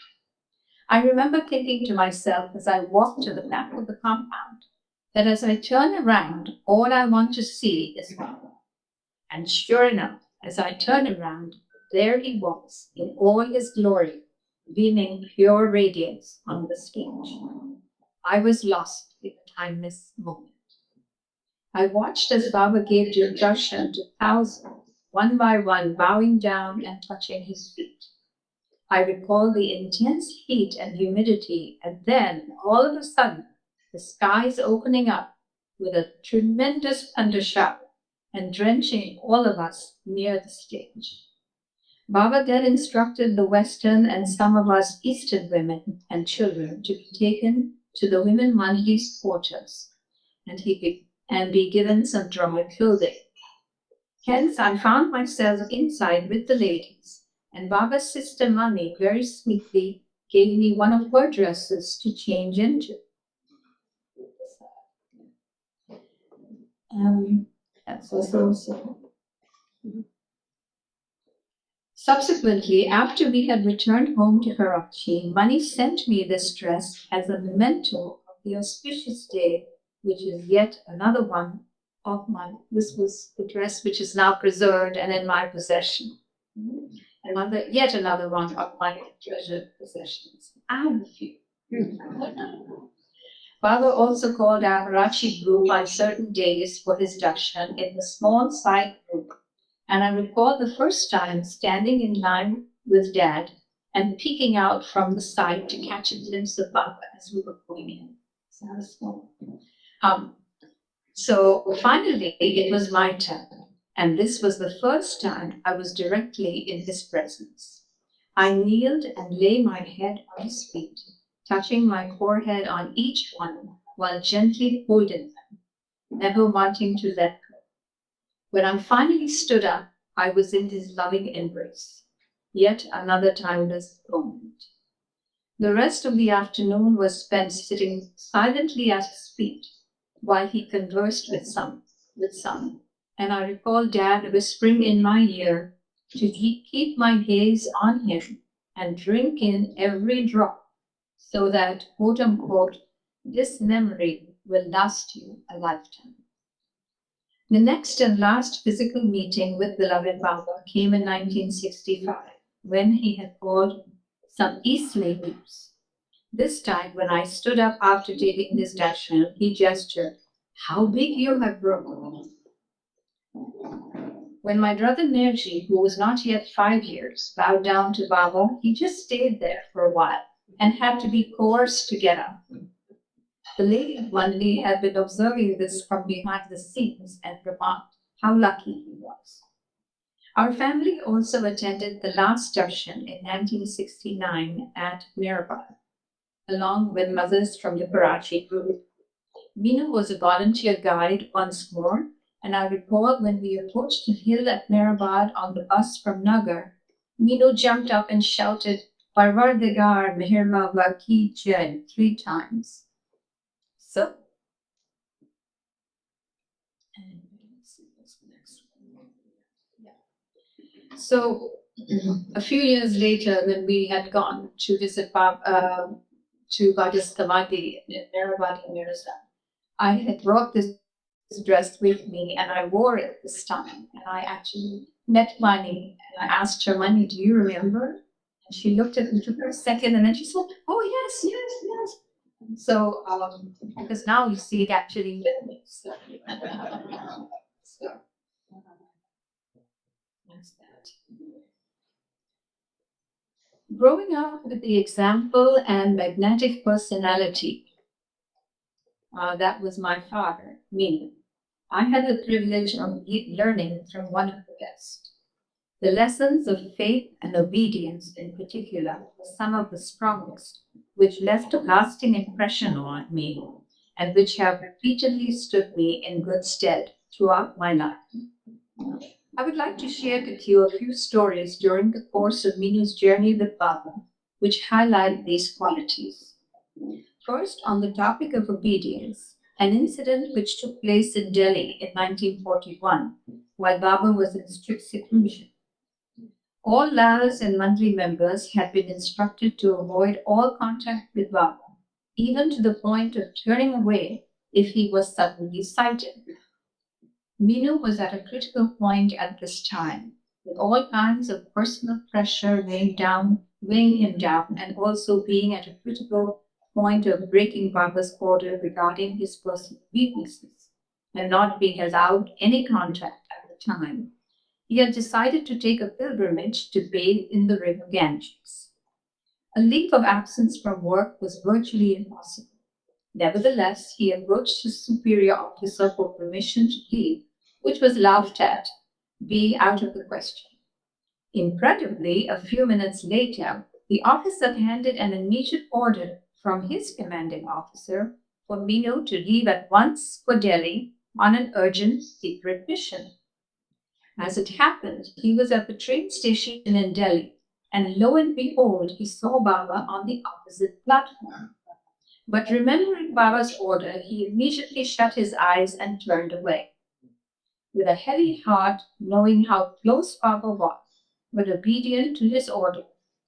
Speaker 1: I remember thinking to myself as I walked to the back of the compound that as I turn around, all I want to see is Baba. And sure enough, as I turned around, there he was in all his glory, beaming pure radiance on the stage. I was lost in a timeless moment. I watched as Baba gave darshan to thousands, one by one, bowing down and touching his feet. I recall the intense heat and humidity, and then, all of a sudden, the skies opening up with a tremendous thundershower and drenching all of us near the stage. Baba then instructed the Western and some of us Eastern women and children to be taken to the women Manli's quarters and be given some dry clothing. Hence, I found myself inside with the ladies, and Baba's sister Mani very sweetly gave me one of her dresses to change into. That's also. Subsequently, after we had returned home to Karachi, Mani sent me this dress as a memento of the auspicious day which is yet another one of my, this was the dress which is now preserved and in my possession. Yet another one of my treasured possessions. I have a few. Father also called our Rachi group on certain days for his darshan in the small side group, and I recall the first time standing in line with Dad and peeking out from the side to catch a glimpse of Baba as we were going in. So I was small. So finally, it was my turn, and this was the first time I was directly in his presence. I kneeled and lay my head on his feet, touching my forehead on each one while gently holding them, never wanting to let go. When I finally stood up, I was in his loving embrace. Yet another timeless moment. The rest of the afternoon was spent sitting silently at his feet while he conversed with some, and I recall Dad whispering in my ear to keep my gaze on him and drink in every drop so that, quote unquote, this memory will last you a lifetime. The next and last physical meeting with beloved Baba came in 1965 when he had called some East ladies. This time, when I stood up after taking his darshan, he gestured, "How big you have grown." When my brother Nerji, who was not yet 5 years, bowed down to Baba, he just stayed there for a while and had to be coerced to get up. The lady Wanli had been observing this from behind the scenes and remarked how lucky he was. Our family also attended the last darshan in 1969 at Mirabad, along with mothers from the Karachi group. Meenu was a volunteer guide once more, and I recall when we approached the hill at Mirabad on the bus from Nagar, Meenu jumped up and shouted, "Parvardigar Meher Baba Ki Jai" 3 times. So, So, a few years later, when we had gone to visit to Badi's Samadhi in Mirabad, Mirza, I had brought this dress with me and I wore it this time. And I actually met Mani and I asked her, "Mani, do you remember?" And she looked at me for a second and then she said, "Oh, yes, yes, yes." So, because now you see it actually with me. So, that's that. Growing up with the example and magnetic personality, that was my father, me. I had the privilege of learning from one of the best. The lessons of faith and obedience, in particular, were some of the strongest, which left a lasting impression on me and which have repeatedly stood me in good stead throughout my life. I would like to share with you a few stories during the course of Minu's journey with Baba, which highlight these qualities. First, on the topic of obedience, an incident which took place in Delhi in 1941, while Baba was in strict seclusion. All Lalas and Mandri members had been instructed to avoid all contact with Baba, even to the point of turning away if he was suddenly sighted. Minu was at a critical point at this time, with all kinds of personal pressure weighing him down, and also being at a critical point of breaking Baba's order regarding his personal weaknesses and not being allowed any contact at the time. He had decided to take a pilgrimage to bathe in the river Ganges. A leave of absence from work was virtually impossible. Nevertheless, he approached his superior officer for permission to leave, which was laughed at, being out of the question. Incredibly, a few minutes later, the officer handed an immediate order from his commanding officer for Minu to leave at once for Delhi on an urgent secret mission. As it happened, he was at the train station in Delhi, and lo and behold, he saw Baba on the opposite platform. But remembering Baba's order, he immediately shut his eyes and turned away. With a heavy heart, knowing how close Baba was, but obedient to his order,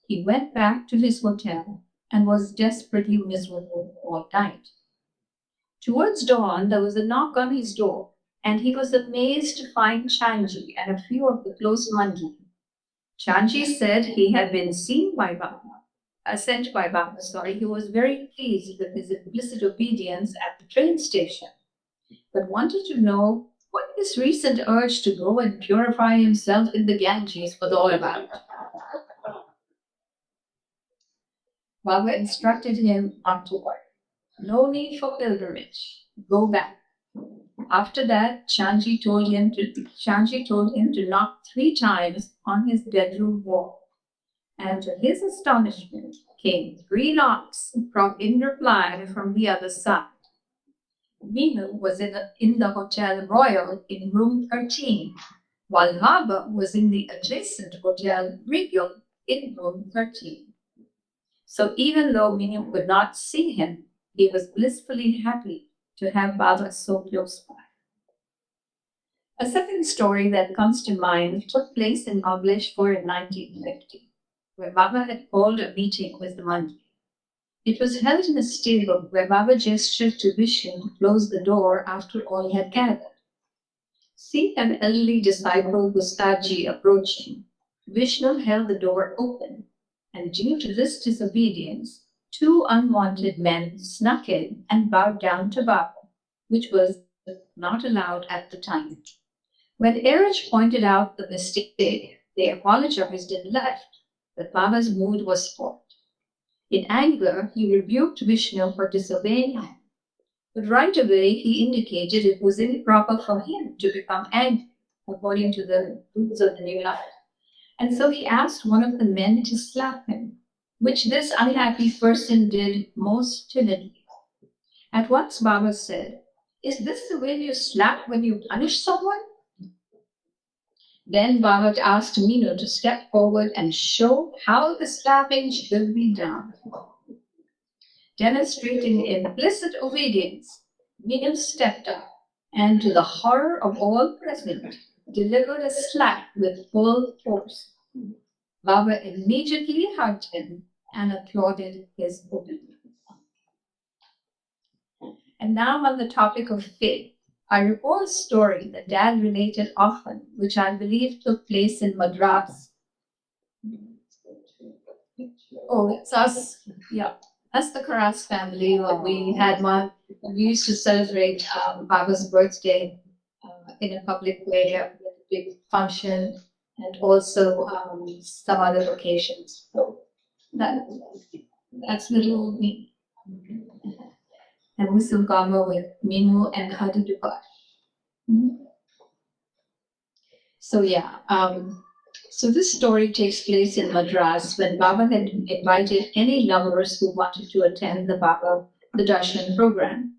Speaker 1: he went back to his hotel and was desperately miserable all night. Towards dawn, there was a knock on his door, and he was amazed to find Chanji and a few of the close monkey. Chanji said he had been sent by Baba. Sorry, he was very pleased with his implicit obedience at the train station, but wanted to know what this recent urge to go and purify himself in the Ganges was all about. Baba instructed him not to worry. No need for pilgrimage. Go back. After that, Shanji told him to knock 3 times on his bedroom wall, and to his astonishment came 3 knocks in reply from the other side. Minu was in the Hotel Royal in room 13, while Baba was in the adjacent Hotel Regal in room 13. So even though Minu could not see him, he was blissfully happy to have Baba so close by. A second story that comes to mind took place in Mableshpur in 1950, where Baba had called a meeting with the monkey. It was held in a stable where Baba gestured to Vishnu to close the door after all had gathered. Seeing an elderly disciple, Gustaji, approaching, Vishnu held the door open, and due to this disobedience, 2 unwanted men snuck in and bowed down to Baba, which was not allowed at the time. When Erich pointed out the mistake, they apologized and left, but Baba's mood was spoiled. In anger, he rebuked Vishnu for disobeying him, but right away he indicated it was improper for him to become angry according to the rules of the new life. And so he asked one of the men to slap him, which this unhappy person did most timidly. At once Baba said, "Is this the way you slap when you punish someone?" Then Baba asked Minu to step forward and show how the slapping should be done. Demonstrating implicit obedience, Minu stepped up and, to the horror of all present, delivered a slap with full force. Baba immediately hugged him and applauded his obedience. And now on the topic of faith, I recall a story that Dad related often, which I believe took place in Madras. Oh, it's us. Yeah, that's the Karas family. We had one. We used to celebrate Baba's birthday in a public way, with a big function, and also some other occasions. So that's little me. And Muslim with Minu and Hadi Dubai. So yeah, so this story takes place in Madras when Baba had invited any lovers who wanted to attend the darshan program.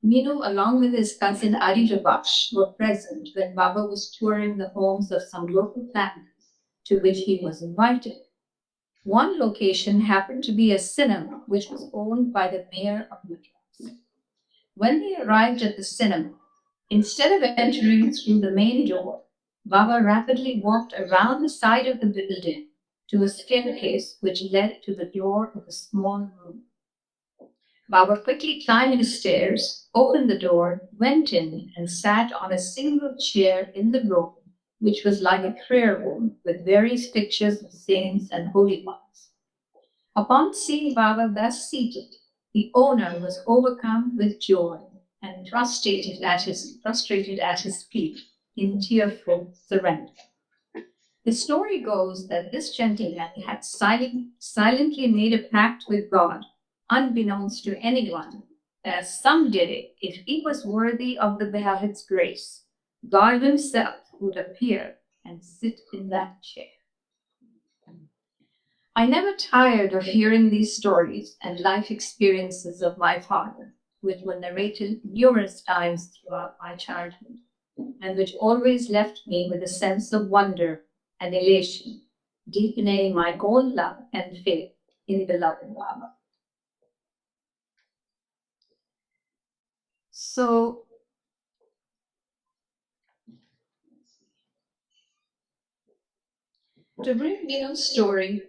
Speaker 1: Minu, along with his cousin Arijabaksh, were present when Baba was touring the homes of some local families to which he was invited. One location happened to be a cinema which was owned by the mayor of Madras. When they arrived at the cinema, instead of entering through the main door, Baba rapidly walked around the side of the building to a staircase which led to the door of a small room. Baba quickly climbed the stairs, opened the door, went in, and sat on a single chair in the room, which was like a prayer room with various pictures of saints and holy ones. Upon seeing Baba thus seated, the owner was overcome with joy and prostrated at his feet in tearful surrender. The story goes that this gentleman had silently made a pact with God, unbeknownst to anyone, that someday, if he was worthy of the Beloved's grace, God himself would appear and sit in that chair. I never tired of hearing these stories and life experiences of my father, which were narrated numerous times throughout my childhood, and which always left me with a sense of wonder and elation, deepening my own love and faith in beloved Baba. So, to bring Nino's story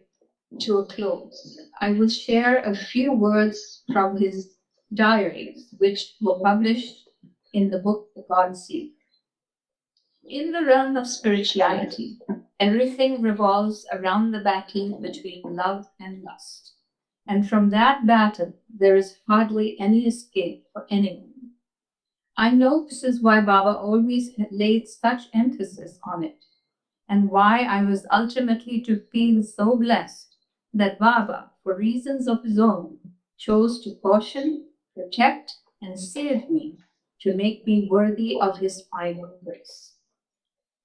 Speaker 1: to a close, I will share a few words from his diaries, which were published in the book The God Seed. In the realm of spirituality, everything revolves around the battle between love and lust. And from that battle, there is hardly any escape for anyone. I know this is why Baba always laid such emphasis on it, and why I was ultimately to feel so blessed that Baba, for reasons of his own, chose to caution, protect, and save me to make me worthy of his final grace.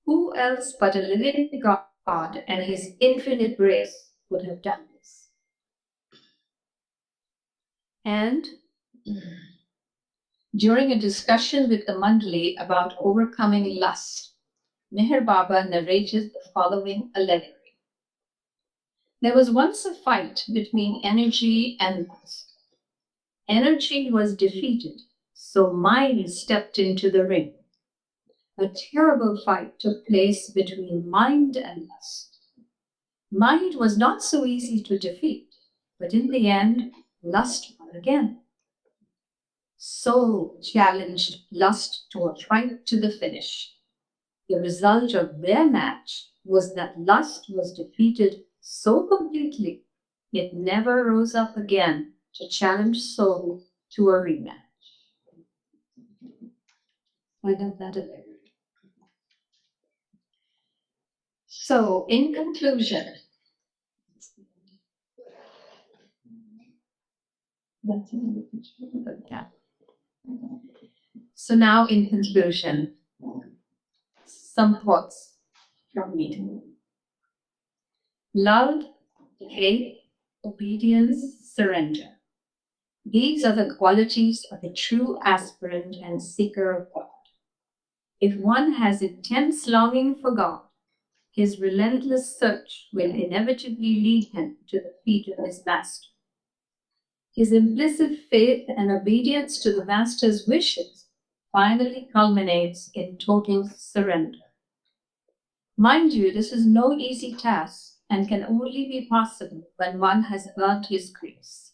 Speaker 1: Who else but a living God and his infinite grace would have done this? And during a discussion with the Mandali about overcoming lust, Meher Baba narrated the following allegory. There was once a fight between energy and lust. Energy was defeated, so mind stepped into the ring. A terrible fight took place between mind and lust. Mind was not so easy to defeat, but in the end, lust won again. Soul challenged lust to a fight to the finish. The result of their match was that lust was defeated so completely it never rose up again to challenge soul to a rematch. I got that in there. So, in conclusion, yeah. So now, in conclusion, some thoughts from me. Love, faith, obedience, surrender. These are the qualities of a true aspirant and seeker of God. If one has intense longing for God, his relentless search will inevitably lead him to the feet of his master. His implicit faith and obedience to the master's wishes finally culminates in total surrender. Mind you, this is no easy task and can only be possible when one has earned his grace.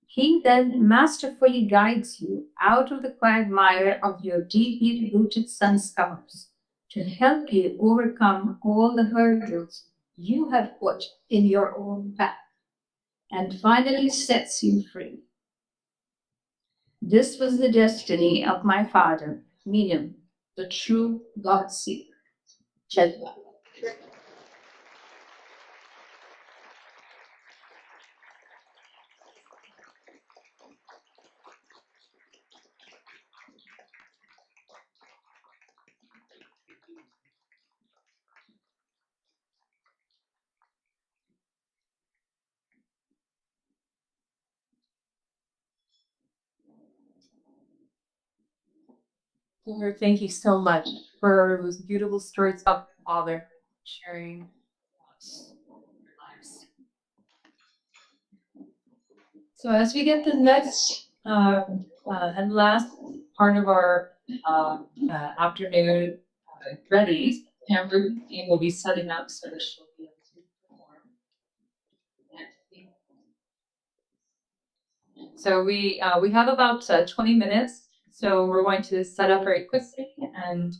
Speaker 1: He then masterfully guides you out of the quagmire of your deeply rooted sanskars to help you overcome all the hurdles you have put in your own path, and finally sets you free. This was the destiny of my father, Miriam, the true God seeker. Chedwa.
Speaker 2: Goher, thank you so much for those beautiful stories about your father sharing us.
Speaker 1: So as we get the next
Speaker 2: And last part of our afternoon ready, Amber will be setting up so that she'll be able to perform. So we have about 20 minutes. So we're going to set up very quickly and